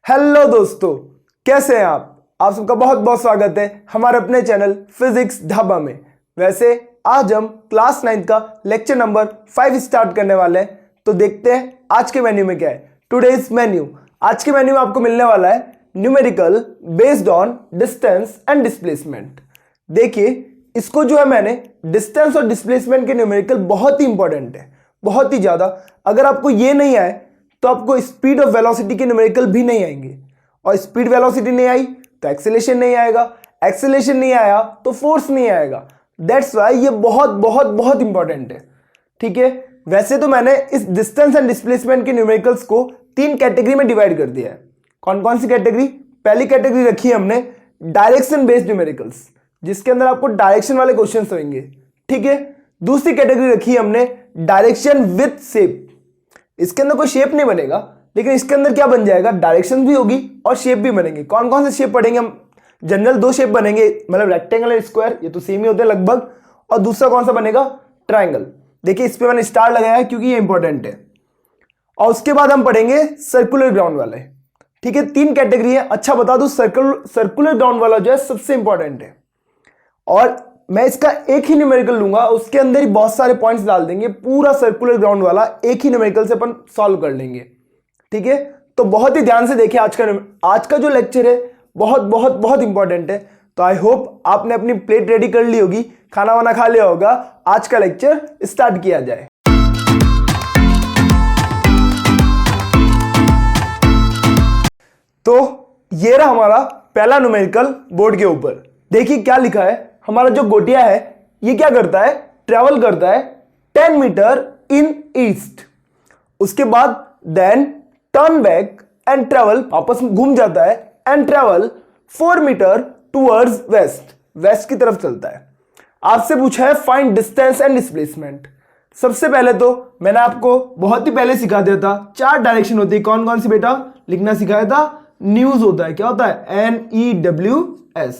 Hello दोस्तों, कैसे हैं आप सबका बहुत बहुत स्वागत है हमारे अपने चैनल फिजिक्स ढाबा में। वैसे आज हम क्लास 9 का लेक्चर नंबर 5 स्टार्ट करने वाले हैं, तो देखते हैं आज के मेन्यू में क्या है। टुडेज मेन्यू, आज के मेन्यू में आपको मिलने वाला है numerical based on distance and displacement. देखिए, इसको जो है मैंने डिस्टेंस और डिस्प्लेसमेंट के न्यूमेरिकल बहुत ही इंपॉर्टेंट है, बहुत ही ज्यादा। अगर आपको ये नहीं आए तो आपको स्पीड और वेलोसिटी के न्यूमेरिकल भी नहीं आएंगे, और स्पीड वेलोसिटी नहीं आई तो एक्सेलेरेशन नहीं आएगा, एक्सेलेरेशन नहीं आया तो फोर्स नहीं आएगा। दैट्स व्हाई ये बहुत बहुत बहुत इंपॉर्टेंट है, ठीक है। वैसे तो मैंने इस डिस्टेंस एंड डिस्प्लेसमेंट के न्यूमेरिकल्स को 3 कैटेगरी में डिवाइड कर दिया है। कौन कौन सी कैटेगरी? पहली कैटेगरी रखी है हमने डायरेक्शन बेस्ड न्यूमेरिकल्स, जिसके अंदर आपको डायरेक्शन वाले क्वेश्चंस होंगे, ठीक है। दूसरी कैटेगरी रखी है हमने डायरेक्शन विद शेप। इसके अंदर कोई शेप नहीं बनेगा, लेकिन इसके अंदर क्या बन जाएगा, डायरेक्शन भी होगी और शेप भी बनेंगे। कौन कौन से शेप पढ़ेंगे हम? जनरल 2 शेप बनेंगे, मतलब रेक्टेंगल और स्क्वायर, ये तो सेम ही होते हैं लगभग। और दूसरा कौन सा बनेगा? ट्राइंगल। देखिए, इस पे मैंने स्टार लगाया है क्योंकि ये इंपॉर्टेंट है। और उसके बाद हम पढ़ेंगे सर्कुलर ग्राउंड वाले, ठीक है। 3 कैटेगरी है। अच्छा बता दूं, सर्कुलर ग्राउंड वाला जो है सबसे इंपॉर्टेंट है, और मैं इसका एक ही न्यूमेरिकल लूंगा, उसके अंदर ही बहुत सारे पॉइंट्स डाल देंगे। पूरा सर्कुलर ग्राउंड वाला एक ही न्यूमेरिकल से अपन सॉल्व कर लेंगे, ठीक है। तो बहुत ही ध्यान से देखिए, आज का जो लेक्चर है बहुत बहुत बहुत इंपॉर्टेंट है। तो आई होप आपने अपनी प्लेट रेडी कर ली होगी, खाना वाना खा लिया होगा। आज का लेक्चर स्टार्ट किया जाए। तो ये रहा हमारा पहला न्यूमेरिकल बोर्ड के ऊपर। देखिए क्या लिखा है। हमारा जो गोटिया है ये क्या करता है, ट्रेवल करता है 10 मीटर इन ईस्ट, उसके बाद then turn back and travel, वापस घूम जाता है and travel 4 metre towards west, west की तरफ चलता है। आपसे पूछा है फाइंड डिस्टेंस एंड डिस्प्लेसमेंट। सबसे पहले तो मैंने आपको बहुत ही पहले सिखा दिया था 4 डायरेक्शन होती है। कौन कौन सी बेटा? लिखना सिखाया था। न्यूज होता है, क्या होता है? NEWS,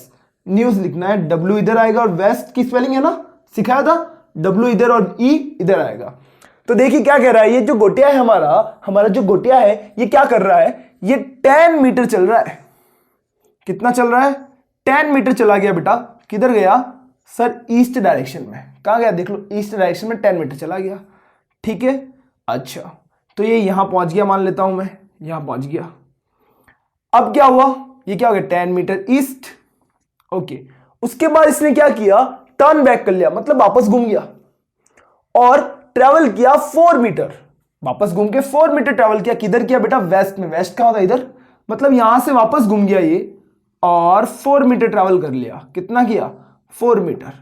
न्यूज लिखना है। W इधर आएगा और वेस्ट की स्पेलिंग है ना, सिखाया था। W इधर और E इधर आएगा। तो देखिए क्या कह रहा है, ये जो गोटिया है हमारा जो गोटिया है ये क्या कर रहा है, ये 10 मीटर चल रहा है। कितना चल रहा है? 10 मीटर चला गया बेटा। किधर गया सर? ईस्ट डायरेक्शन में। कहां गया? देख लो, ईस्ट डायरेक्शन में 10 मीटर चला गया, ठीक है। अच्छा, तो ये यहां पहुंच गया, मान लेता हूं मैं, यहां पहुंच गया। अब क्या हुआ? ये क्या हो गया? 10 मीटर ईस्ट, ओके। उसके बाद इसने क्या किया? टर्न बैक कर लिया, मतलब वापस घूम गया और ट्रेवल किया 4 मीटर। वापस घूम के 4 मीटर ट्रेवल किया। किधर किया बेटा? वेस्ट में। वेस्ट कहां होता है? इधर। मतलब यहां से वापस घूम गया ये और 4 मीटर ट्रेवल कर लिया। कितना किया? 4 मीटर।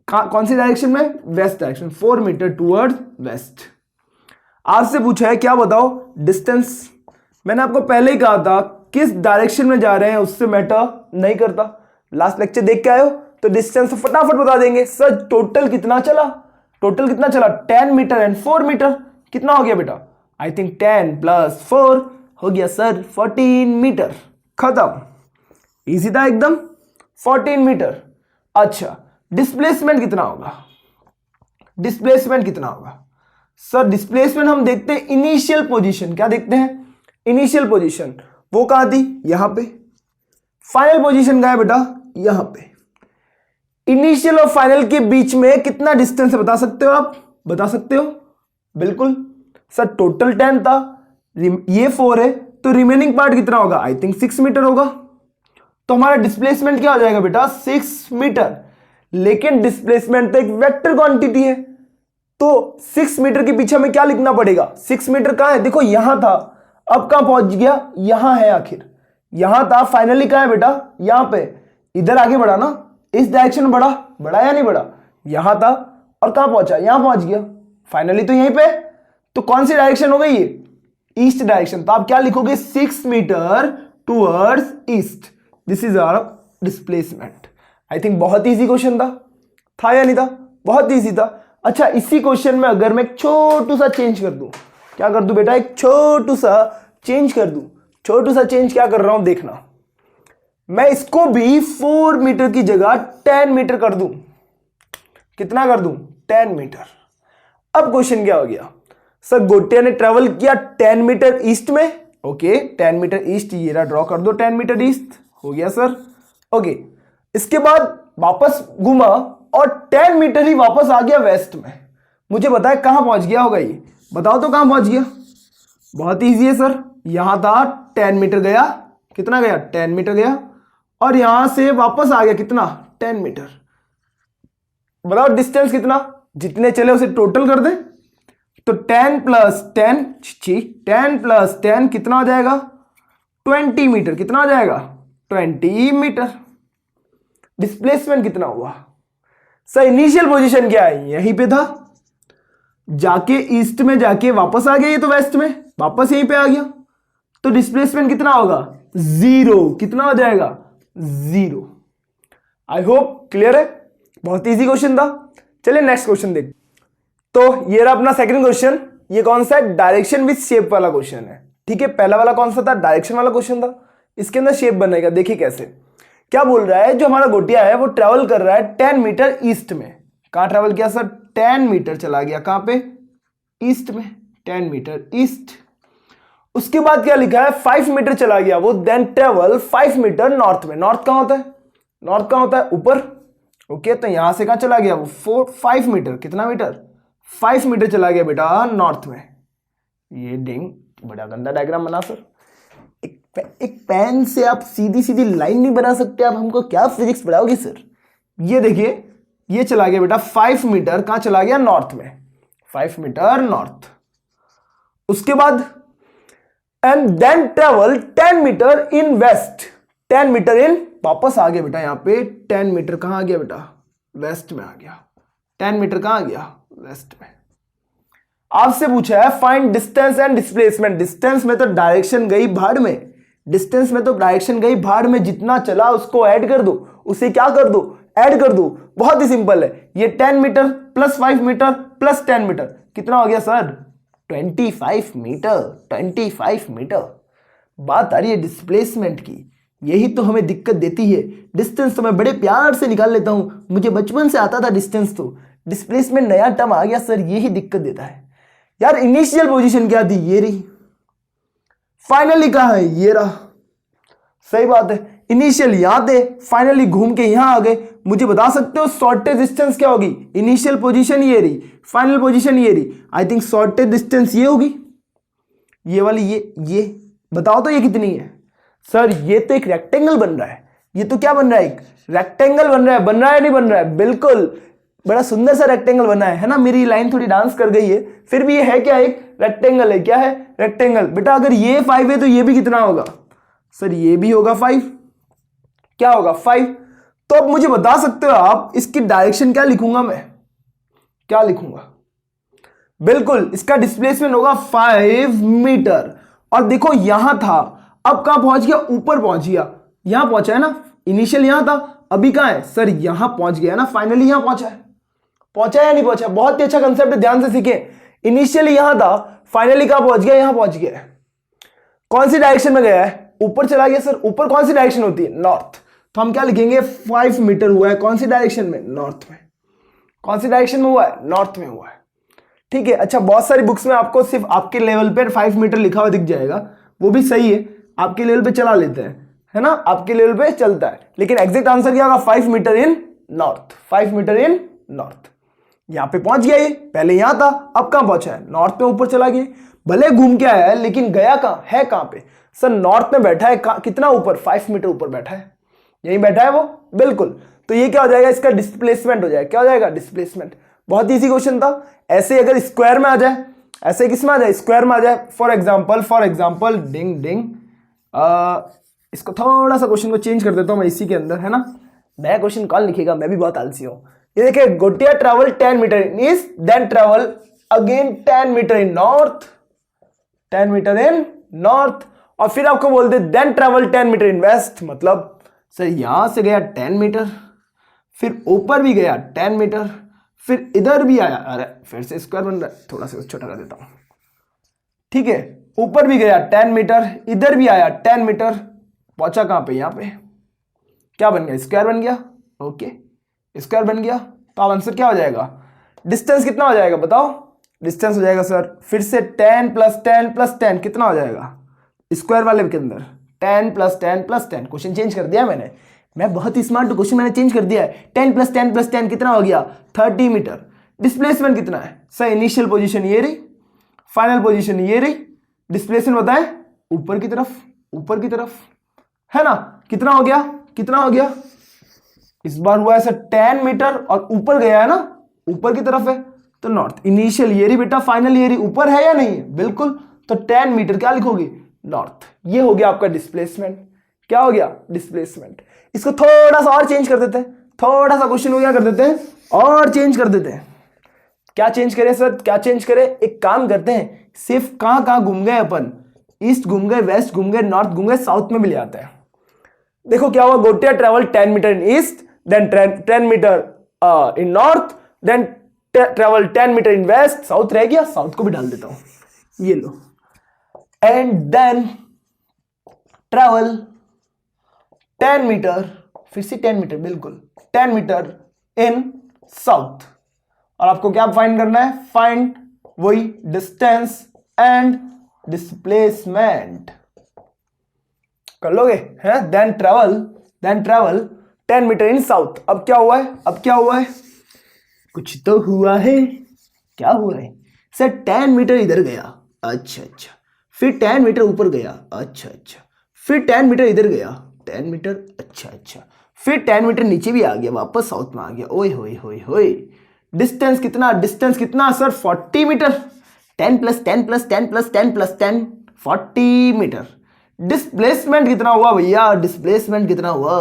कौन सी डायरेक्शन में? West direction. 4 metre toward west. आपसे पूछा है क्या बताओ डिस्टेंस। मैंने आपको पहले ही कहा था किस डायरेक्शन में जा रहे हैं उससे मैटर नहीं करता। लास्ट लेक्चर देख के आए हो तो डिस्टेंस फटाफट बता देंगे। सर टोटल कितना चला? टोटल कितना चला? 10 मीटर एंड 4 मीटर। कितना हो गया बेटा? आई थिंक 10 + 4 हो गया सर 14 मीटर। खत्म, इजी था एकदम, 14 मीटर। अच्छा, डिस्प्लेसमेंट कितना होगा? डिस्प्लेसमेंट कितना होगा सर? डिस्प्लेसमेंट हम देखते हैं इनिशियल पोजीशन। क्या देखते हैं? Initial position. वो कहां थी? यहां पे। फाइनल पोजीशन कहां है बेटा? यहां पे। इनिशियल और फाइनल के बीच में कितना डिस्टेंस है बता सकते हो आप? बता सकते हो? बिल्कुल सर, टोटल 10 था, ये 4 है, तो रिमेनिंग पार्ट कितना होगा? आई थिंक 6 मीटर होगा। तो हमारा डिस्प्लेसमेंट क्या हो जाएगा बेटा? 6 मीटर। लेकिन डिस्प्लेसमेंट तो एक वेक्टर क्वांटिटी है, तो 6 मीटर के पीछे हमें क्या लिखना पड़ेगा? 6 मीटर कहां है? देखो यहां था, अब कहां पहुंच गया? यहां है आखिर। यहां था, फाइनली कहां है बेटा? यहां पे। इधर आगे बढ़ा ना, इस डायरेक्शन में बढ़ा, बढ़ा या नहीं बढ़ा? यहां था और कहां पहुंचा? यहां पहुंच गया, फाइनली तो यहीं पे। तो कौन सी डायरेक्शन हो गई ये? East direction. तो आप क्या लिखोगे? 6 metre towards east. This is our displacement. I think बहुत इजी क्वेश्चन था या नहीं था? बहुत इजी था। अच्छा, इसी क्वेश्चन में अगर मैं एक छोटू सा चेंज कर दूं, क्या कर दूं बेटा? एक छोटू सा चेंज कर दूं। छोटू सा चेंज क्या कर रहा हूं देखना, मैं इसको भी 4 मीटर की जगह 10 मीटर कर दूं। कितना कर दूं? 10 मीटर। अब क्वेश्चन क्या हो गया सर? गोटिया ने ट्रेवल किया 10 मीटर ईस्ट में ओके 10 मीटर ईस्ट, ये रहा, ड्रॉ कर दो 10 मीटर ईस्ट, हो गया सर। ओके इसके बाद वापस घुमा और 10 मीटर ही वापस आ गया वेस्ट में। मुझे बताए कहां पहुंच गया होगा ये, बताओ तो कहां पहुंच गया। बहुत इजी है सर, यहां था 10 मीटर गया, कितना गया 10 मीटर गया, और यहां से वापस आ गया कितना 10 मीटर। बताओ डिस्टेंस कितना, जितने चले उसे टोटल कर दे, तो 10 प्लस 10 10 प्लस 10 कितना हो जाएगा 20 मीटर, कितना हो जाएगा 20 मीटर। डिस्प्लेसमेंट कितना हुआ सर, इनिशियल पोजीशन क्या है, यहीं पे था, जाके ईस्ट में जाके वापस आ गया, ये तो वेस्ट में वापस यहीं पे आ गया, तो डिस्प्लेसमेंट कितना होगा 0, कितना हो जाएगा 0। आई होप क्लियर है, बहुत इजी क्वेश्चन था। चलिए नेक्स्ट क्वेश्चन देख। तो ये रहा अपना सेकंड क्वेश्चन, ये कौन सा है, डायरेक्शन विथ शेप वाला क्वेश्चन है। ठीक है, पहला वाला कौन सा था, डायरेक्शन वाला क्वेश्चन था, इसके अंदर शेप बनेगा। देखिए कैसे, क्या बोल रहा है, जो हमारा गोटिया है वो ट्रेवल कर रहा है 10 मीटर ईस्ट में। कहां ट्रेवल किया सर, 10 मीटर चला गया, कहां पे ईस्ट में, 10 मीटर ईस्ट। उसके बाद क्या लिखा है 5 मीटर चला गया वो, देन ट्रेवल 5 मीटर नॉर्थ में। नॉर्थ कहां होता है, नॉर्थ कहां होता है ऊपर। ओके तो यहां से कहां चला गया वो 5 मीटर, कितना मीटर 5 मीटर चला गया बेटा नॉर्थ में। ये डिंग बड़ा गंदा डायग्राम बना सर, एक पेन से आप सीधी सीधी लाइन नहीं बना सकते, आप हमको क्या फिजिक्स पढ़ाओगे सर। ये देखिए ये चला गया बेटा 5 मीटर, कहां चला गया नॉर्थ में, 5 मीटर नॉर्थ। उसके बाद and then travel 10 metre in west, 10 metre in, वापस आ गया बेटा यहां पे 10 मीटर, कहां आ गया बेटा वेस्ट में आ गया, 10 मीटर कहां आ गया वेस्ट में। आपसे पूछा है find distance and displacement. Distance में तो डायरेक्शन गई भाड़ में, डिस्टेंस में तो डायरेक्शन गई भाड़ में, जितना चला उसको ऐड कर दो, उसे क्या कर दो ऐड कर दो। बहुत ही सिंपल है, ये 10 metre plus 5 metre plus 10 metre कितना हो गया सर 25 मीटर, 25 मीटर। बात आ रही है डिस्प्लेसमेंट की, यही तो हमें दिक्कत देती है। डिस्टेंस तो मैं बड़े प्यार से निकाल लेता हूं, मुझे बचपन से आता था डिस्टेंस, तो डिस्प्लेसमेंट नया टर्म आ गया सर, यही दिक्कत देता है यार। इनिशियल पोजीशन क्या थी, ये रही, फाइनली कहां है, ये रहा। सही बात है, इनिशियल यहां थे, फाइनली घूम के यहां आ गए। मुझे बता सकते हो शॉर्टेज डिस्टेंस क्या होगी, इनिशियल पोजीशन ये रही, फाइनल पोजीशन ये रही, आई थिंक शॉर्टेज डिस्टेंस ये होगी, ये वाली, ये बताओ तो ये कितनी है सर। ये तो एक रेक्टेंगल बन रहा है, ये तो क्या बन रहा है, एक रेक्टेंगल बन रहा है या नहीं बन रहा है, बिल्कुल बड़ा सुंदर सा रेक्टेंगल बना है ना। मेरी लाइन थोड़ी डांस कर गई है, फिर भी ये है क्या, एक रेक्टेंगल है। क्या है, रेक्टेंगल। बेटा अगर ये 5 है तो ये भी कितना होगा सर, ये भी होगा 5, क्या होगा 5। तो अब मुझे बता सकते हो आप इसकी डायरेक्शन क्या लिखूंगा मैं, क्या लिखूंगा, बिल्कुल इसका डिस्प्लेसमेंट होगा 5 मीटर। और देखो यहां था, अब कहां पहुंच गया, ऊपर पहुंच गया, यहां पहुंचा है ना, इनिशियल यहां था, अभी कहां है सर, यहां पहुंच गया ना, फाइनली यहां पहुंचा है, पहुंचा या नहीं पहुंचा। बहुत ही अच्छा कंसेप्ट है, ध्यान से सीखे। इनिशियली यहां था, फाइनली कहां पहुंच गया, यहां पहुंच गया। कौन सी डायरेक्शन में गया है, ऊपर चला गया सर। ऊपर कौन सी डायरेक्शन होती है, नॉर्थ, तो हम क्या लिखेंगे 5 मीटर हुआ है, कौन सी डायरेक्शन में, नॉर्थ में। कौन सी डायरेक्शन में हुआ है, नॉर्थ में हुआ है। ठीक है, अच्छा बहुत सारी बुक्स में आपको सिर्फ आपके लेवल पे 5 मीटर लिखा हुआ दिख जाएगा, वो भी सही है, आपके लेवल पे चला लेते हैं, है ना, आपके लेवल पे चलता है। लेकिन एग्जैक्ट आंसर क्या होगा, 5 metre in north, 5 metre in north. यहां पे पहुंच गया, ये पहले यहां था, अब कहां पहुंचा है, नॉर्थ पे ऊपर चला गया। भले घूम के आया है लेकिन गया कहां है, कहां पे सर, नॉर्थ में बैठा है, कितना ऊपर, 5 मीटर ऊपर बैठा है, यहीं बैठा है वो, बिल्कुल। तो ये क्या हो जाएगा, इसका डिस्प्लेसमेंट हो जाएगा, क्या हो जाएगा, डिस्प्लेसमेंट। बहुत इजी क्वेश्चन था। ऐसे अगर स्क्वायर में आ जाए, ऐसे किस में आ जाए, स्क्वायर में आ जाए, फॉर एग्जाम्पल डिंग डिंग, इसको थोड़ा सा क्वेश्चन को चेंज कर देता हूं मैं इसी के अंदर, है ना, नया क्वेश्चन कौन लिखेगा, मैं भी बहुत आलसी हूं। ये देखिए, गोटिया travel 10 metre in east, then travel again 10 metre in north, 10 metre in north, और फिर आपको बोलते then travel 10 metre in west. मतलब सर यहां से गया 10 मीटर, फिर ऊपर भी गया 10 मीटर, फिर इधर भी आया, अरे फिर से स्क्वायर बन रहा है, थोड़ा सा छोटा कर देता हूं, ठीक है, ऊपर भी गया 10 मीटर, इधर भी आया 10 मीटर, पहुंचा कहां पे, यहां पे, क्या बन गया, स्क्वायर बन गया। ओके, स्क्वायर बन गया, तो अब आंसर क्या हो जाएगा, डिस्टेंस कितना हो जाएगा बताओ, डिस्टेंस हो जाएगा सर फिर से 10 प्लस 10 प्लस 10 कितना हो जाएगा, स्क्वायर वाले के अंदर 10 प्लस 10 प्लस 10, क्वेश्चन चेंज कर दिया मैंने, मैं बहुत ही स्मार्ट हूं, क्वेश्चन मैंने चेंज कर दिया है। 10 प्लस 10 प्लस 10 कितना हो गया 30 मीटर। डिस्प्लेसमेंट कितना है सर, इनिशियल पोजीशन ये रही, फाइनल पोजीशन ये रही, डिस्प्लेसमेंट बताएं ऊपर की तरफ, ऊपर की तरफ, है ना। कितना हो गया, कितना हो गया, इस बार हुआ है सर 10 मीटर और ऊपर गया है ना, ऊपर की तरफ है तो नॉर्थ। इनिशियल ये रही बेटा, फाइनल ये रही, ऊपर है या नहीं है, बिल्कुल, तो 10 मीटर क्या लिखोगे नॉर्थ। ये हो गया आपका डिस्प्लेसमेंट, क्या हो गया डिस्प्लेसमेंट। इसको थोड़ा सा और चेंज कर देते हैं, थोड़ा सा क्वेश्चन को क्या कर देते हैं और चेंज कर देते हैं। क्या चेंज करें सर, क्या चेंज करें, एक काम करते हैं, सिर्फ कहां कहां घूम गए अपन, ईस्ट घूम गए, वेस्ट घूम गए, नॉर्थ घूम गए, साउथ में भी ले आते हैं। देखो क्या हुआ, गोटिया travel 10 metre in east, then 10 metre in north, then travel 10 metre in waste, south रह गया, साउथ को भी डाल देता हूं, ये लो, एंड देन ट्रेवल 10 मीटर, फिर से 10 मीटर, बिल्कुल 10 मीटर इन साउथ। और आपको क्या फाइंड करना है, फाइंड वही डिस्टेंस एंड डिस्प्लेसमेंट कर लोगे, है। देन ट्रेवल 10 मीटर इन साउथ। अब क्या हुआ है, अब क्या हुआ है, कुछ तो हुआ है, क्या हुआ है सर, 10 मीटर इधर गया, अच्छा अच्छा, फिर 10 मीटर ऊपर गया, अच्छा अच्छा, फिर 10 मीटर इधर गया, 10 मीटर, अच्छा अच्छा, फिर 10 मीटर नीचे भी आ गया, वापस साउथ में आ गया, ओए होए होए होए। डिस्टेंस कितना, डिस्टेंस कितना sir 40 metre, 10 plus 10 plus 10 plus 10 plus 10 40 metre. Displacement कितना हुआ भैया, डिस्प्लेसमेंट कितना हुआ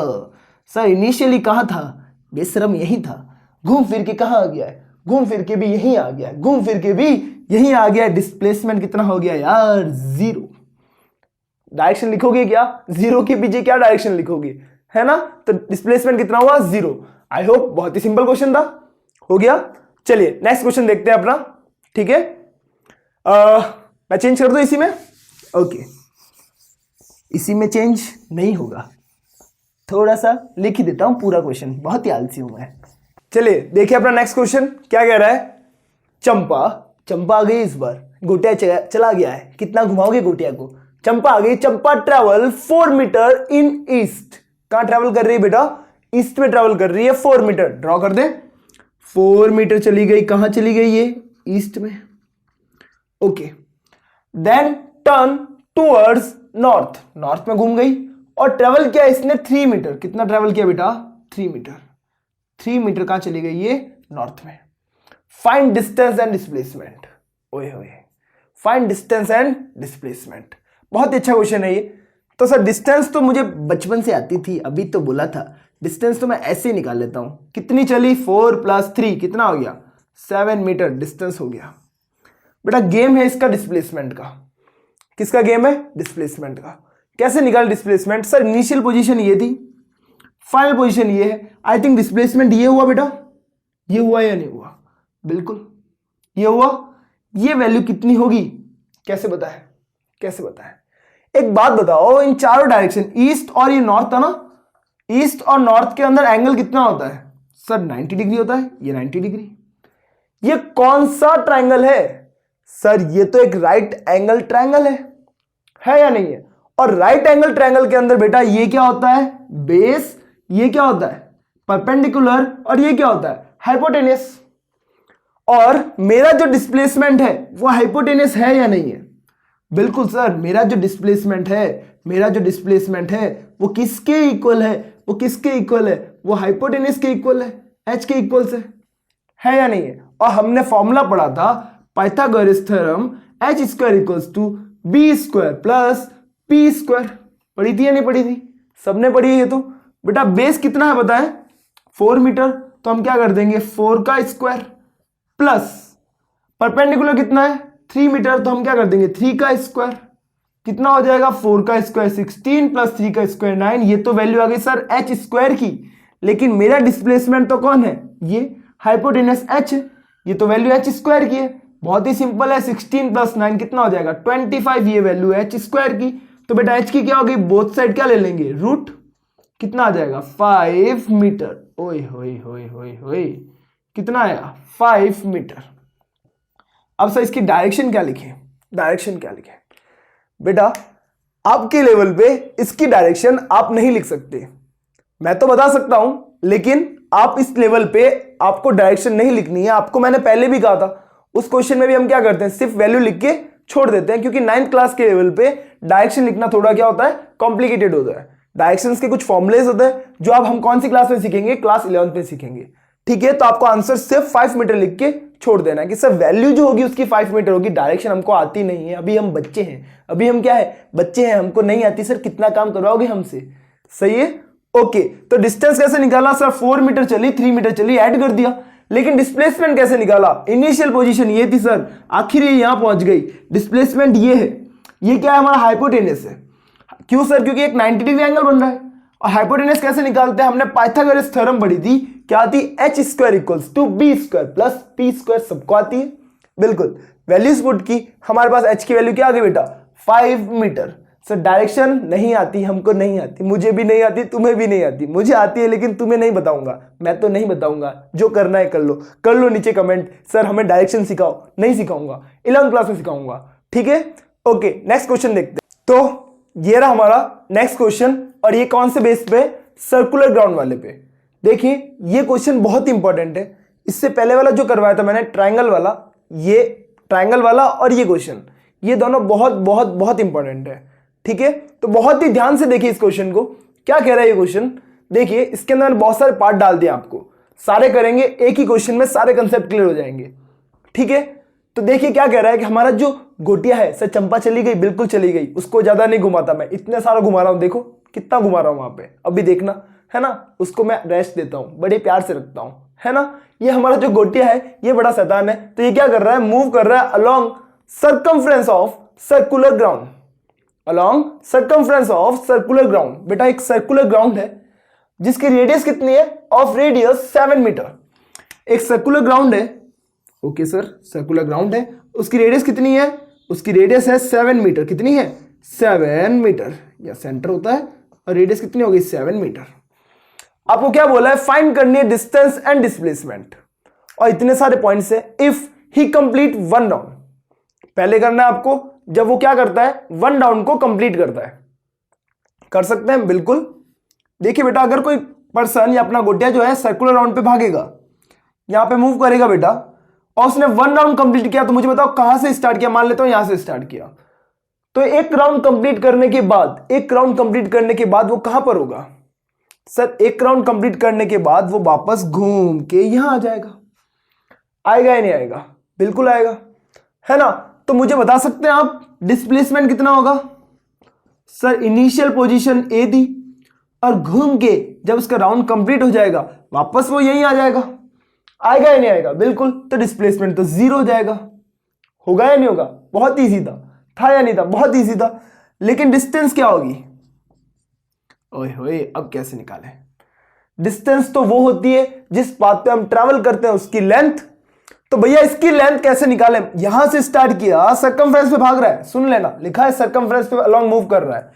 सर, इनिशियली कहाँ था, बेशरम यही था, घूम फिर के कहाँ आ गया है, घूम फिर के भी यहीं आ गया, घूम फिर के भी यहीं आ गया। डिस्प्लेसमेंट कितना हो गया यार, 0। डायरेक्शन लिखोगे क्या, 0 के पीछे क्या डायरेक्शन लिखोगे, है ना। तो डिस्प्लेसमेंट कितना हुआ 0। आई होप बहुत ही सिंपल क्वेश्चन था, हो गया। चलिए नेक्स्ट क्वेश्चन देखते हैं अपना, ठीक है। मैं चेंज कर दूं इसी में, ओके, इसी में चेंज नहीं होगा, थोड़ा सा लिख ही देता हूं पूरा क्वेश्चन, बहुत ही आलसी हूं मैं। चलिए देखिए अपना नेक्स्ट क्वेश्चन क्या कह रहा है। चंपा आ गई, इस बार गोटिया चला गया है, कितना घुमाओगे गोटिया को, चंपा आ गई। चंपा ट्रेवल 4 मीटर इन ईस्ट, कहां ट्रेवल कर रही है बेटा, ईस्ट में ट्रेवल कर रही है 4 मीटर, ड्रॉ कर दे, 4 मीटर चली गई, कहां चली गई ये, ईस्ट में, okay. Then turn towards north, north में घूम गई और ट्रेवल किया इसने 3 मीटर, कितना ट्रेवल किया बेटा 3 मीटर, 3 मीटर कहां चली गई ये, नॉर्थ में। फाइंड डिस्टेंस एंड डिस्प्लेसमेंट, ओए होए, फाइंड डिस्टेंस एंड डिस्प्लेसमेंट, बहुत अच्छा क्वेश्चन है ये। तो सर डिस्टेंस तो मुझे बचपन से आती थी, अभी तो बोला था, डिस्टेंस तो मैं ऐसे ही निकाल लेता हूं, कितनी चली 4 प्लस 3 कितना हो गया 7 मीटर डिस्टेंस हो गया। बेटा गेम है इसका डिस्प्लेसमेंट का, किसका गेम है, डिस्प्लेसमेंट का। कैसे निकाल डिस्प्लेसमेंट सर, इनिशियल पोजीशन ये थी, फाइनल पोजीशन ये है, आई थिंक डिस्प्लेसमेंट ये हुआ बेटा, ये हुआ या नहीं हुआ, बिल्कुल ये हुआ। ये वैल्यू कितनी होगी, कैसे बताएं, कैसे बताएं, एक बात बताओ, इन चारों डायरेक्शन ईस्ट और ये नॉर्थ था ना, ईस्ट और नॉर्थ के अंदर एंगल कितना होता है सर, 90 डिग्री होता है, ये 90 डिग्री। ये कौन सा ट्रायंगल है सर, ये तो एक राइट एंगल ट्रायंगल है या नहीं है। और राइट एंगल ट्रायंगल के अंदर बेटा ये क्या होता है, बेस, ये क्या होता है परपेंडिकुलर, और ये क्या होता है हाइपोटेनस। और मेरा जो डिस्प्लेसमेंट है वो हाइपोटेनस है या नहीं है, बिल्कुल सर, मेरा जो डिस्प्लेसमेंट है वो किसके इक्वल है, वो किसके इक्वल है, वो हाइपोटेनस के इक्वल है, एच के इक्वल से, है या नहीं है। और हमने फॉर्मूला पढ़ा था Pythagoras theorem, H square equals to B square plus P square, पढ़ी थी या नहीं पढ़ी थी, सबने पढ़ी है। ये तो बेटा बेस कितना है बताएं 4 मीटर, तो हम क्या कर देंगे 4 का स्क्वायर प्लस परपेंडिकुलर कितना है 3 मीटर, तो हम क्या कर देंगे 3 का स्क्वायर, कितना हो जाएगा 4 का स्क्वायर 16 प्लस 3 का स्क्वायर 9। ये तो वैल्यू आ गई सर एच स्क्वायर की, लेकिन मेरा डिस्प्लेसमेंट तो कौन है, ये हाइपोटेनस एच, ये तो वैल्यू एच स्क्वायर की है। बहुत ही सिंपल है, 16 प्लस 9 कितना हो जाएगा 25, ये वैल्यू है एच स्क्वायर की। तो बेटा एच की क्या होगी, बोथ साइड क्या ले लेंगे रूट, कितना आ जाएगा 5 मीटर, ओए होए होए होए होए, कितना आया 5 मीटर। अब सर इसकी डायरेक्शन क्या लिखें, डायरेक्शन क्या लिखें बेटा, आपके लेवल पे इसकी डायरेक्शन आप नहीं लिख सकते। मैं तो बता सकता हूं, लेकिन आप इस लेवल पे आपको डायरेक्शन नहीं लिखनी है। आपको मैंने पहले भी कहा था, उस क्वेश्चन में भी हम क्या करते हैं, सिर्फ वैल्यू लिख के छोड़ देते हैं, क्योंकि 9th क्लास के लेवल पे डायरेक्शन लिखना थोड़ा क्या होता है, कॉम्प्लिकेटेड होता है। डायरेक्शंस के कुछ फॉर्मुलेज होते हैं जो आप हम कौन सी क्लास में सीखेंगे, क्लास 11th में सीखेंगे। ठीक है, तो आपको आंसर सिर्फ 5 मीटर लिख के छोड़ देना है कि सर वैल्यू जो होगी उसकी 5 मीटर होगी, डायरेक्शन हमको आती नहीं है, अभी हम बच्चे हैं, अभी हम क्या है, बच्चे हैं, हमको नहीं आती। सर कितना काम करवाओगे हमसे, सही है। ओके, तो डिस्टेंस कैसे निकाला सर, 4 मीटर चली, 3 मीटर चली, ऐड कर दिया। लेकिन डिस्प्लेसमेंट कैसे निकाला, इनिशियल पोजीशन ये थी सर, आखिर ये यहां पहुंच गई, डिस्प्लेसमेंट ये है, ये क्या है, हमारा हाइपोटेनस है। क्यों सर, क्योंकि एक 90 डिग्री एंगल बन रहा है। और हाइपोटेनस कैसे निकालते हैं, हमने पाइथागोरस थ्योरम पढ़ी थी, क्या थी, h² = b² + p², सबको आती है, बिल्कुल। वैल्यूज पुट की, हमारे पास h की वैल्यू क्या आ गई बेटा, 5 मीटर। सर डायरेक्शन नहीं आती, हमको नहीं आती, मुझे भी नहीं आती, तुम्हें भी नहीं आती, मुझे आती है लेकिन तुम्हें नहीं बताऊंगा, मैं तो नहीं बताऊंगा, जो करना है कर लो नीचे कमेंट, सर हमें डायरेक्शन सिखाओ, नहीं सिखाऊंगा, 11th क्लास में सिखाऊंगा, ठीक है। ओके, नेक्स्ट क्वेश्चन देखते हैं। तो ये रहा हमारा नेक्स्ट क्वेश्चन, और ये कौन से बेस पे, सर्कुलर ग्राउंड वाले पे। देखिए ये क्वेश्चन बहुत इंपॉर्टेंट है। इससे पहले वाला जो करवाया था मैंने ट्रायंगल वाला, ये ट्रायंगल वाला और ये क्वेश्चन, ये दोनों बहुत बहुत बहुत इंपॉर्टेंट है, ठीक है। तो बहुत ही ध्यान से देखिए इस क्वेश्चन को, क्या कह रहा है ये क्वेश्चन। देखिए इसके अंदर बहुत सारे पार्ट डाल दिए, आपको सारे करेंगे एक ही क्वेश्चन में, सारे कंसेप्ट क्लियर हो जाएंगे, ठीक है। तो देखिए क्या कह रहा है कि हमारा जो गोटिया है, सर चंपा चली गई, बिल्कुल चली गई, उसको ज्यादा नहीं घुमाता मैं, इतने सारा घुमा रहा हूं, देखो कितना घुमा रहा हूं वहां पे, अभी देखना है ना, उसको मैं रेस्ट देता हूं, बड़े प्यार से रखता हूं, है ना। ये हमारा जो गोटिया है ये बड़ा शैतान है, तो ये क्या कर रहा है, मूव कर रहा है along circumference of circular ground, along circumference of circular ground. बेटा एक सर्कुलर ग्राउंड है जिसकी रेडियस कितनी है, ऑफ रेडियस 7 मीटर। एक सर्कुलर ग्राउंड है, ओके सर, सर्कुलर ग्राउंड है, उसकी रेडियस कितनी है, उसकी रेडियस है 7 मीटर, कितनी है, 7 मीटर, या सेंटर होता है, और रेडियस कितनी होगी, 7 मीटर। आपको क्या बोला है, फाइंड करनी है डिस्टेंस एंड डिस्प्लेसमेंट, और इतने सारे पॉइंट्स है। इफ ही कंप्लीट 1 राउंड, पहले करना है आपको जब वो क्या करता है, 1 राउंड को कंप्लीट करता है। कर सकते हैं बिल्कुल। देखिए बेटा, अगर कोई पर्सन या अपना गोटिया जो है सर्कुलर राउंड पे भागेगा, यहां पे मूव करेगा बेटा, और उसने 1 राउंड कंप्लीट किया, तो मुझे बताओ कहां से स्टार्ट किया, मान लेता हूं यहां से स्टार्ट किया, तो एक राउंड कंप्लीट करने के बाद, एक राउंड कंप्लीट करने के बाद वो कहां पर होगा, सर एक राउंड कंप्लीट करने के बाद वो वापस घूम के यहां आ जाएगा। आएगा या नहीं आएगा, बिल्कुल आएगा, है ना। तो मुझे बता सकते हैं आप डिस्प्लेसमेंट कितना होगा, सर इनिशियल पोजीशन ए थी, और घूम के जब उसका राउंड कंप्लीट हो जाएगा वापस वो यहीं आ जाएगा। आएगा या नहीं आएगा, बिल्कुल। तो डिस्प्लेसमेंट तो 0 हो जाएगा, होगा या नहीं होगा, बहुत ईजी था या नहीं था, बहुत ईजी था। लेकिन डिस्टेंस क्या होगी, ओए होए, अब कैसे निकालें। डिस्टेंस तो वो होती है जिस पाथ पे हम ट्रैवल करते हैं उसकी लेंथ। तो भैया इसकी लेंथ कैसे निकालें, यहां से स्टार्ट किया, सर्कमफ्रेंस पे भाग रहा है, सुन लेना, लिखा है सर्कमफ्रेंस पे अलोंग मूव कर रहा है,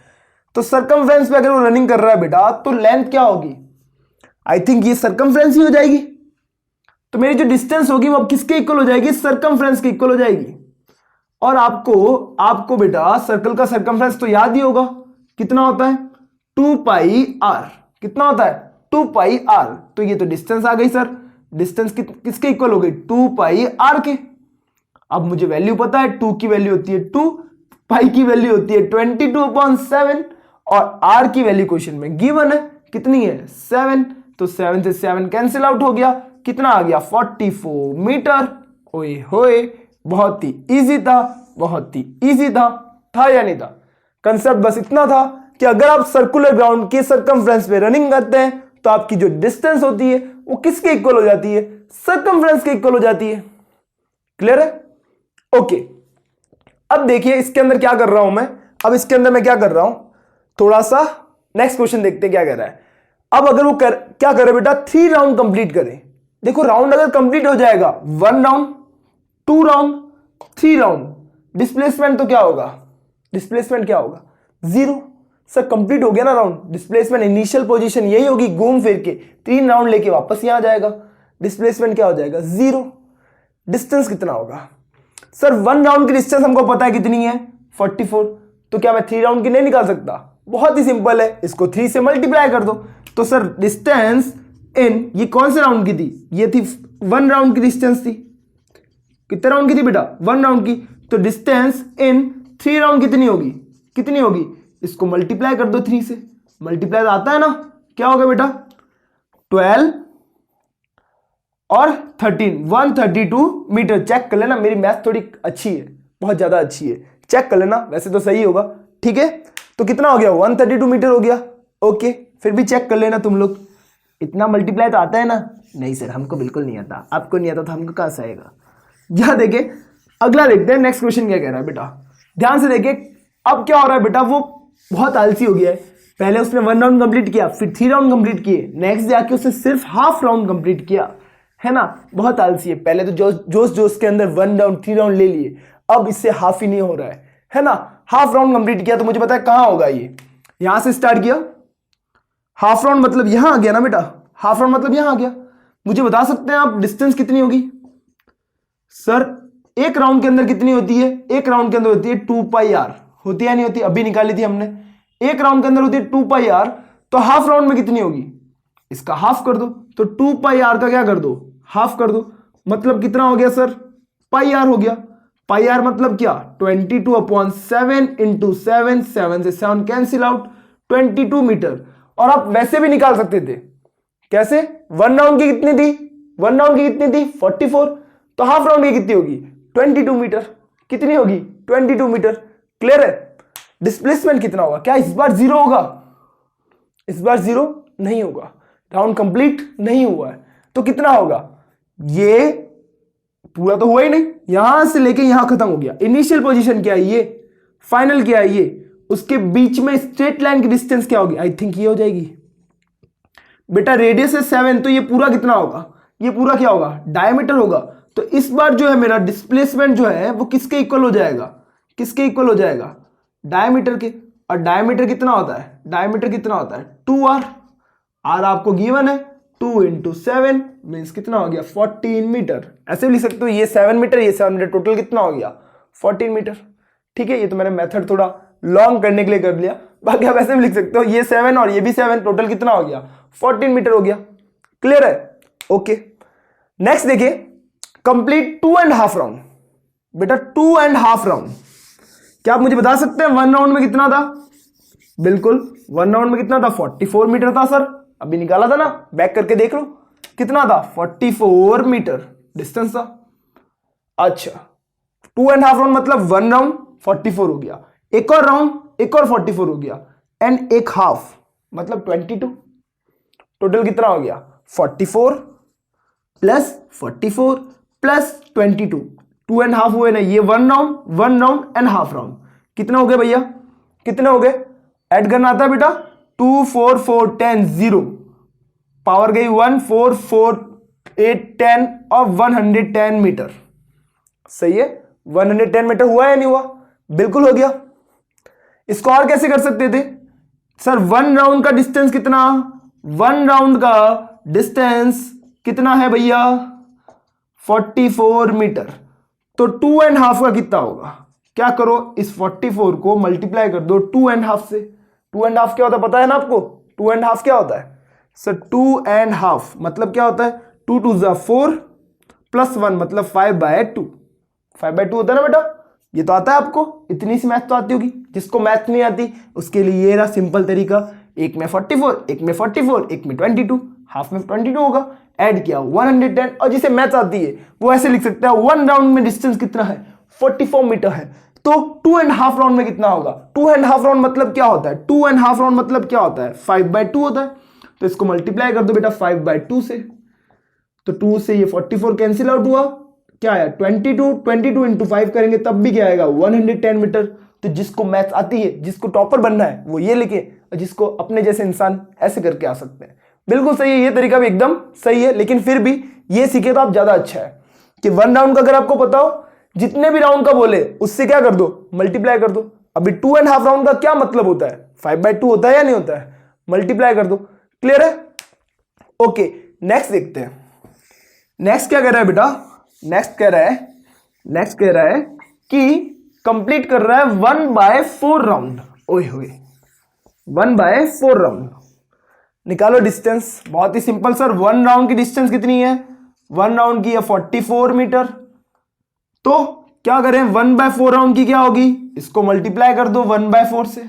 तो सर्कमफ्रेंस पे अगर वो रनिंग कर रहा है बेटा, तो लेंथ क्या होगी, आई थिंक ये सर्कमफ्रेंस ही हो जाएगी। तो मेरी जो डिस्टेंस होगी वो किसके इक्वल हो जाएगी, सर्कमफ्रेंस के इक्वल हो जाएगी। और आपको बेटा सर्कल का सर्कमफ्रेंस तो याद ही होगा, कितना होता है, 2πr, कितना होता है, 2πr। तो ये तो डिस्टेंस आ गई सर, डिस्टेंस किसके इक्वल हो गई, 2πr के। अब मुझे वैल्यू पता है, 2 की वैल्यू होती है 2, पाई की वैल्यू होती है 22/7, और r की वैल्यू क्वेश्चन में गिवन है, कितनी है, 7। तो 7 से 7 कैंसिल आउट हो गया, कितना आ गया, 44 मीटर। ओए होए, बहुत ही इजी था, बहुत ही इजी था या नहीं था। कंसेप्ट बस इतना था कि अगर आप सर्कुलर ग्राउंड के सर्कमफ्रेंस पे रनिंग करते हैं तो आपकी जो डिस्टेंस होती है वो किसके इक्वल हो जाती है, सर्कमफ्रेंस के इक्वल हो जाती है। क्लियर है, ओके। अब देखिए इसके अंदर क्या कर रहा हूं मैं, अब इसके अंदर मैं क्या कर रहा हूं, थोड़ा सा नेक्स्ट क्वेश्चन देखते हैं क्या कह रहा है। अब अगर वो क्या करे बेटा, 3 राउंड कंप्लीट करे। देखो राउंड अगर कंप्लीट हो जाएगा, 1 राउंड, 2 राउंड, 3 राउंड, डिस्प्लेसमेंट तो क्या होगा, डिस्प्लेसमेंट क्या होगा, 0। सर कंप्लीट हो गया ना राउंड, डिस्प्लेसमेंट इनिशियल पोजीशन यही होगी, घूम फिर के 3 राउंड लेके वापस यहां आ जाएगा, डिस्प्लेसमेंट क्या हो जाएगा, 0। डिस्टेंस कितना होगा, सर 1 राउंड की डिस्टेंस हमको पता है कितनी है, 44, तो तो क्या मैं 3 राउंड की नहीं निकाल सकता? बहुत ही सिंपल है, इसको 3 से मल्टीप्लाई कर दो। तो सर डिस्टेंस इन, ये कौन से राउंड की थी? ये थी 1 राउंड की डिस्टेंस थी। कितने राउंड की थी बेटा? 1 राउंड की। तो डिस्टेंस इन 3 राउंड कितनी होगी? कितनी होगी? इसको मल्टीप्लाई कर दो 3 से। मल्टीप्लाई आता है ना, क्या होगा बेटा? 12 और 13, 132 मीटर। चेक कर लेना, मेरी मैथ थोड़ी अच्छी है, बहुत ज्यादा अच्छी है, चेक कर लेना, वैसे तो सही होगा। ठीक है, तो कितना हो गया? 132 मीटर हो गया। ओके, फिर भी चेक कर लेना तुम लोग। इतना मल्टीप्लाई तो आता है ना? नहीं सर, हमको बिल्कुल नहीं आता। आपको नहीं आता तो हमको कहां से आएगा? यहां देखिए, अगला देखते हैं नेक्स्ट क्वेश्चन क्या कह रहा है बेटा। ध्यान से देखिए, अब क्या हो रहा है बेटा, वो बहुत आलसी हो गया है। पहले उसने 1 राउंड कंप्लीट किया, फिर 3 राउंड कंप्लीट किए, नेक्स्ट जाके उसने सिर्फ हाफ राउंड कंप्लीट किया, है ना? बहुत आलसी है। पहले तो जोश जोश के अंदर 1 राउंड 3 राउंड ले लिए, अब इससे हाफ ही नहीं हो रहा है ना? हाफ राउंड कंप्लीट किया तो मुझे पता है कहां होगा ये। यहां से स्टार्ट किया, हाफ राउंड मतलब यहां आ गया ना बेटा, हाफ राउंड मतलब यहां आ गया। मुझे बता सकते हैं आप डिस्टेंस कितनी होगी? सर एक राउंड के अंदर कितनी होती है? एक राउंड के अंदर होती है 2 पाई आर। होती है नहीं होती? अभी निकाली थी हमने। एक राउंड के अंदर होती है 2 पाई आर, तो हाफ राउंड में कितनी होगी? इसका हाफ कर दो, तो 2 पाई आर का क्या कर दो? हाफ कर दो। मतलब कितना हो गया सर? पाई आर हो गया। पाई आर मतलब क्या? 22/7 इंटू 7, 7 से 7 कैंसिल आउट, 22 मीटर। और आप वैसे भी निकाल सकते थे। कैसे? 1 राउंड की कितनी थी? 1 राउंड की कितनी थी? 44। तो हाफ राउंड की कितनी होगी? 22 मीटर। कितनी होगी? 22 मीटर। क्लियर है? डिस्प्लेसमेंट कितना होगा? क्या इस बार 0 होगा? इस बार 0 नहीं होगा, राउंड कंप्लीट नहीं हुआ है। तो कितना होगा? ये पूरा तो हुआ ही नहीं, यहां से लेके यहां खत्म हो गया। इनिशियल पोजीशन क्या है ये, फाइनल क्या है ये, उसके बीच में स्ट्रेट लाइन की डिस्टेंस क्या होगी? आई थिंक ये हो जाएगी बेटा। रेडियस है 7, तो ये पूरा कितना होगा? ये पूरा क्या होगा? डायमीटर होगा। तो इस बार जो है मेरा डिस्प्लेसमेंट जो है वो किसके इक्वल हो जाएगा? किसके इक्वल हो जाएगा? डायमीटर के। और डायमीटर कितना होता है? डायमीटर कितना होता है? 2r। आर आपको गिवन है, 2 इंटू 7 मीन्स कितना हो गया? 14 मीटर। ऐसे भी लिख सकते हो, ये 7 मीटर, ये 7 मीटर, टोटल कितना हो गया? 14 मीटर। ठीक है, ये तो मैंने मेथड थोड़ा लॉन्ग करने के लिए कर लिया, बाकी आप ऐसे भी लिख सकते हो, ये 7 और ये भी 7, टोटल कितना हो गया? 14 मीटर हो गया। क्लियर है? ओके, नेक्स्ट देखिए, कंप्लीट 2.5 राउंड। बेटा 2.5 राउंड, क्या आप मुझे बता सकते हैं 1 राउंड में कितना था? बिल्कुल, 1 राउंड में कितना था? 44 मीटर था सर। अभी निकाला था ना, बैक करके देख लो, कितना था? 44 मीटर डिस्टेंस था। अच्छा, 2.5 राउंड मतलब 1 राउंड 44 हो गया, एक और राउंड, एक और 44 हो गया, एंड एक हाफ मतलब 22। टोटल कितना हो गया? 44 प्लस 44 प्लस 22, 2.5 हुए ना ये। 1 राउंड एंड हाफ राउंड। कितना हो गया भैया? कितने हो गए? ऐड करना आता है बेटा? 2 4 4 10 0, पावर गई 1 4 4 8 10 और 110 मीटर। सही है? 110 मीटर हुआ या नहीं हुआ? बिल्कुल हो गया। इसको और कैसे कर सकते थे सर? 1 राउंड का डिस्टेंस कितना? 1 राउंड का डिस्टेंस कितना है भैया? 44 मीटर। तो 2.5 का कितना होगा? क्या करो, इस 44 को मल्टीप्लाई कर दो 2.5 से। 2.5 क्या होता है पता है ना आपको? 2.5 क्या होता है सर? 2.5 मतलब क्या होता है? 2 2 जा 4 प्लस 1 मतलब 5/2। 5/2 होता है ना बेटा? ये तो आता है आपको, इतनी सी मैथ तो आती होगी। जिसको मैथ नहीं आती उसके लिए ये रहा सिंपल तरीका, एक में 44, एक में 44, एक में 22, हाफ में 22 होगा, ऐड किया 110। और जिसे मैथ आती है वो ऐसे लिख सकता है 1 राउंड में डिस्टेंस कितना है? 44 मीटर है। तो 2.5 राउंड में कितना होगा? 2.5 राउंड मतलब क्या होता है? 2.5 राउंड मतलब क्या होता है? 5/2 होता है। तो इसको मल्टीप्लाई कर दो बेटा 5/2 से, तो 2 से ये 44 कैंसिल आउट हुआ, क्या आया? 22। 22 इंटू 5 करेंगे तब भी क्या आएगा? 110 मीटर। तो जिसको मैथ आती है, जिसको टॉपर बनना है वो ये लिखे, और जिसको अपने जैसे इंसान ऐसे करके आ सकते हैं। बिल्कुल सही है, ये तरीका भी एकदम सही है, लेकिन फिर भी ये सीखे तो आप ज्यादा अच्छा है कि 1 राउंड का अगर आपको पता हो, जितने भी राउंड का बोले उससे क्या कर दो? मल्टीप्लाई कर दो। अभी 2.5 राउंड का क्या मतलब होता है? 5/2 होता है या नहीं होता है? मल्टीप्लाई कर दो। क्लियर है? ओके, नेक्स्ट देखते हैं। नेक्स्ट क्या कह रहा है बेटा? नेक्स्ट कह रहा है कि कंप्लीट कर रहा है 1/4 राउंड। ओए होए, 1/4 राउंड। निकालो डिस्टेंस, बहुत ही सिंपल सर। 1 राउंड की डिस्टेंस कितनी है? 1 राउंड की है 44 मीटर। तो क्या करें, 1/4 राउंड की क्या होगी, इसको मल्टीप्लाई कर दो 1/4 से,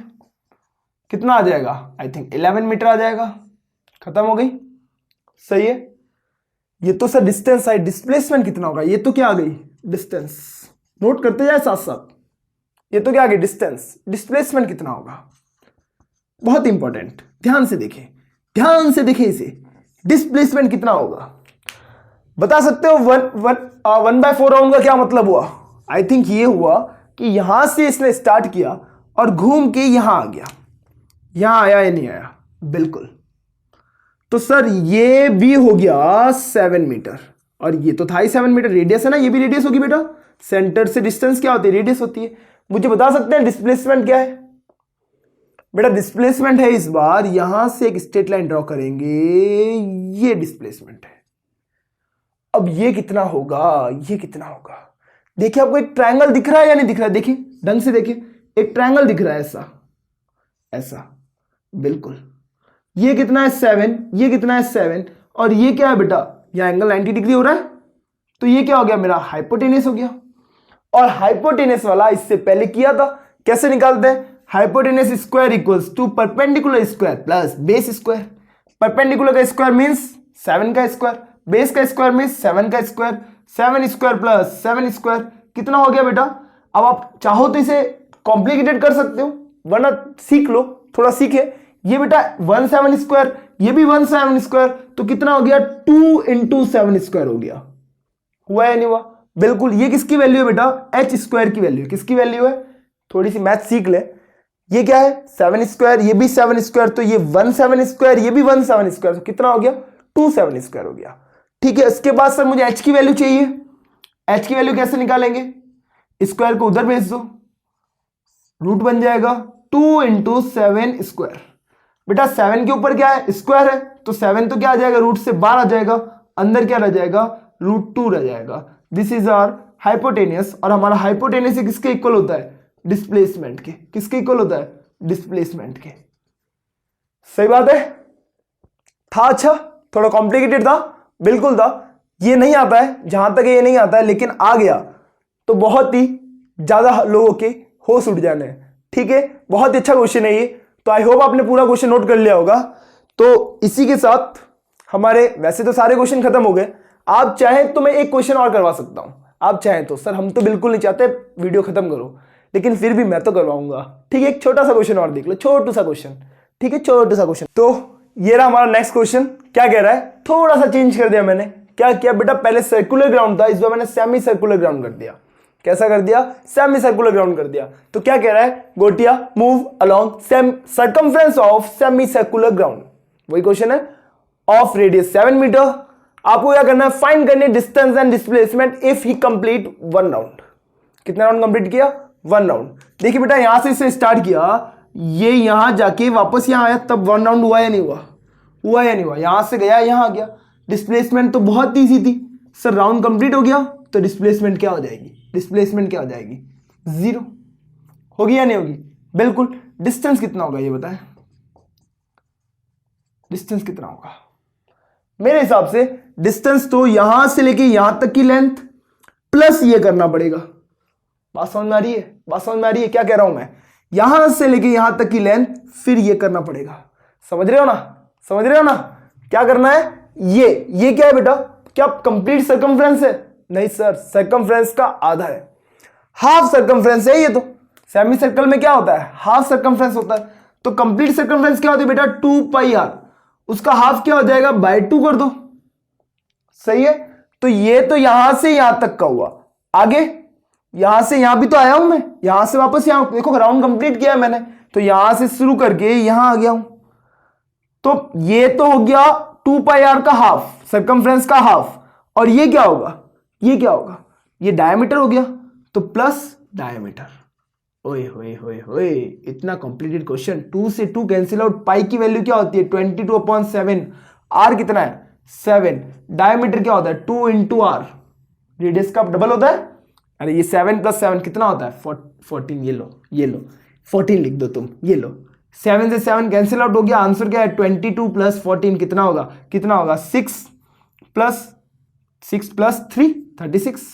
कितना आ जाएगा? आई थिंक 11 मीटर आ जाएगा। खत्म हो गई, सही है। ये तो सर डिस्टेंस है, डिस्प्लेसमेंट कितना होगा? ये तो क्या आ गई, डिस्टेंस। नोट करते जाए साथ साथ। ये तो क्या आ गई, डिस्टेंस। डिस्प्लेसमेंट कितना होगा? बहुत इंपॉर्टेंट, ध्यान से देखें, ध्यान से देखें इसे। डिस्प्लेसमेंट कितना होगा बता सकते हो? 1/4 राउंड का क्या मतलब हुआ? आई थिंक ये हुआ कि यहां से इसने स्टार्ट किया और घूम के यहां आ गया। यहां आया या नहीं आया? बिल्कुल। तो सर ये भी हो गया 7 मीटर, और ये तो था ही 7 मीटर। रेडियस है ना, ये भी रेडियस होगी बेटा। सेंटर से डिस्टेंस क्या होती है? रेडियस होती है। मुझे बता सकते हैं डिस्प्लेसमेंट क्या है? बेटा डिस्प्लेसमेंट है, इस बार यहां से एक स्ट्रेट लाइन ड्रॉ करेंगे, ये डिस्प्लेसमेंट है। अब ये कितना होगा, ये कितना होगा? देखिए आपको एक ट्रायंगल दिख रहा है या नहीं दिख रहा है? देखिए ढंग से देखिए, एक ट्रायंगल दिख रहा है ऐसा, ऐसा, बिल्कुल। ये कितना है? 7। ये कितना है? 7। और ये क्या है बेटा? ये एंगल 90 डिग्री हो रहा है। तो ये क्या हो गया मेरा? हाइपोटेनस हो गया। और हाइपोटेनस वाला इससे पहले किया था। कैसे निकालते हैं? Hypotenuse square equals to perpendicular square plus base square. Perpendicular का स्क्वायर मींस 7 का स्क्वायर, बेस का स्क्वायर मींस 7 का स्क्वायर। 7 स्क्वायर प्लस 7 स्क्वायर कितना हो गया बेटा? अब आप चाहो तो इसे कॉम्प्लिकेटेड कर सकते हो, वरना सीख लो, थोड़ा सीखे। ये बेटा 1/7 स्क्वायर, ये भी 1/7 स्क्वायर, तो कितना हो गया? 2 × 7 स्क्वायर हो गया। हुआ या नहीं हुआ? बिल्कुल। ये किसकी वैल्यू है बेटा? h स्क्वायर की वैल्यू। किसकी वैल्यू है? थोड़ी सी मैथ सीख ले। ये क्या है? 7 स्क्वायर, ये भी 7 स्क्वायर, तो ये 1/7 स्क्वायर, ये भी 1/7 स्क्वायर, तो कितना हो गया? 2/7 स्क्वायर हो गया। ठीक है, इसके बाद सर मुझे h की वैल्यू चाहिए। h की वैल्यू कैसे निकालेंगे? स्क्वायर को उधर भेज दो, रूट बन जाएगा 2 × 7 स्क्वायर। बेटा 7 के ऊपर क्या है? स्क्वायर है, तो 7 तो क्या आ जाएगा? रूट से बाहर आ जाएगा, अंदर क्या रह जाएगा? √2 रह जाएगा। This is our hypotenuse. और हमारा हाइपोटेनियस किसके इक्वल होता है? डिस्प्लेसमेंट के। किसके इक्वल होता है? डिस्प्लेसमेंट के। सही बात है। था अच्छा, थोड़ा कॉम्प्लिकेटेड था, बिल्कुल था। ये नहीं आता है, जहां तक ये नहीं आता है, लेकिन आ गया तो बहुत ही ज्यादा लोगों के होश उड़ जाने हैं। ठीक है, बहुत ही अच्छा क्वेश्चन है ये। तो आई होप आपने पूरा क्वेश्चन नोट कर लिया होगा। तो इसी के साथ हमारे वैसे तो सारे क्वेश्चन खत्म हो गए। आप चाहें तो मैं एक क्वेश्चन और करवा सकता हूं, आप चाहें तो। सर हम तो बिल्कुल नहीं चाहते वीडियो खत्म करो, लेकिन फिर भी मैं तो करवाऊंगा। ठीक है, एक छोटा सा क्वेश्चन और देख लो, छोटू सा क्वेश्चन। ठीक है, छोटू सा क्वेश्चन। तो ये रहा हमारा नेक्स्ट क्वेश्चन। क्या कह रहा है? थोड़ा सा चेंज कर दिया मैंने। क्या किया बेटा? पहले सर्कुलर ग्राउंड था, इस बार मैंने सेमी सर्कुलर ग्राउंड कर दिया। कैसा कर दिया? सेमी सर्कुलर ग्राउंड कर दिया। तो क्या कह रहा है? गोटिया move along circumference of semi circular ground. वही क्वेश्चन है, ऑफ रेडियस 7 मीटर। आपको क्या करना है? फाइंड करनी distance and displacement if he complete 1 round. कितना राउंड कंप्लीट किया? 1 राउंड। देखिए बेटा यहां से इसे स्टार्ट किया, ये यहां जाके वापस यहां आया, तब 1 राउंड हुआ या नहीं हुआ? हुआ या नहीं हुआ? यहां से गया, यहां आ गया। डिस्प्लेसमेंट तो बहुत ईजी थी सर, राउंड कंप्लीट हो गया तो डिस्प्लेसमेंट क्या हो जाएगी? डिस्प्लेसमेंट क्या हो जाएगी? 0 होगी या नहीं होगी? बिल्कुल। डिस्टेंस कितना होगा ये बताएं? डिस्टेंस कितना होगा? मेरे हिसाब से डिस्टेंस तो यहां से लेके यहां तक की लेंथ प्लस ये करना पड़ेगा। बात समझ में आ रही है? बात समझ में आ रही है? क्या कह रहा हूं मैं? यहां से लेके यहां तक की लेंथ, फिर ये करना पड़ेगा। समझ रहे हो ना? समझ रहे हो ना? क्या करना है? ये क्या है बेटा? क्या कंप्लीट सर्कमफ्रेंस है? नहीं सर, सर्कमफ्रेंस का आधा है, हाफ सर्कमफ्रेंस है ये तो। सेमी सर्कल में क्या होता है? हाफ सर्कमफ्रेंस होता है। तो कंप्लीट सर्कमफ्रेंस क्या होती है बेटा? 2πr। उसका हाफ क्या हो जाएगा? /2 कर दो। सही है। तो ये तो यहां से यहां तक का हुआ। आगे यहां से यहां भी तो आया हूं मैं, यहां से वापस यहां, देखो राउंड कंप्लीट किया है मैंने, तो यहां से शुरू करके यहां आ गया हूं। तो ये तो हो गया 2πr का हाफ, सर्कमफ्रेंस का हाफ। और ये क्या होगा? ये क्या होगा? ये डायमीटर हो गया, तो प्लस डायमीटर। ओए होए होए होए, इतना कॉम्प्लिकेटेड क्वेश्चन। 2 से 2 कैंसिल आउट। पाई की वैल्यू क्या होती है? 22/7। आर कितना है? 7। डायमीटर क्या होता है? 2 × r। रेडियस का डबल होता है, अरे ये 7 + 7 कितना होता है? 14। ये लो 14 लिख दो तुम, ये लो। 7 से 7 कैंसिल आउट हो गया। आंसर क्या है? 22 + 14 कितना होगा? 6 + 3 36।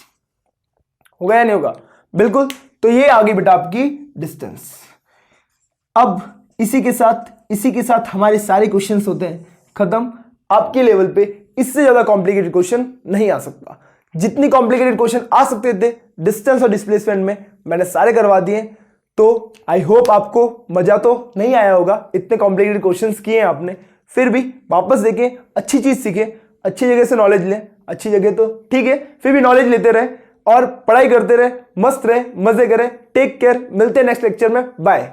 होगा या नहीं होगा? बिल्कुल। तो ये आ गई बेटा आपकी डिस्टेंस। अब इसी के साथ हमारे सारे क्वेश्चंस होते हैं खत्म। आपके लेवल पे इससे ज्यादा कॉम्प्लिकेटेड क्वेश्चन नहीं आ सकता। जितनी कॉम्प्लिकेटेड क्वेश्चन आ सकते थे डिस्टेंस और डिस्प्लेसमेंट में, मैंने सारे करवा दिए। तो आई होप आपको मजा तो नहीं आया होगा, इतने कॉम्प्लिकेटेड क्वेश्चंस किए हैं आपने, फिर भी वापस देखें, अच्छी चीज सीखें, अच्छी जगह से नॉलेज लें। अच्छी जगह तो ठीक है, फिर भी नॉलेज लेते रहे और पढ़ाई करते रहे, मस्त रहे, मजे करें। टेक केयर, मिलते हैं नेक्स्ट लेक्चर में, बाय।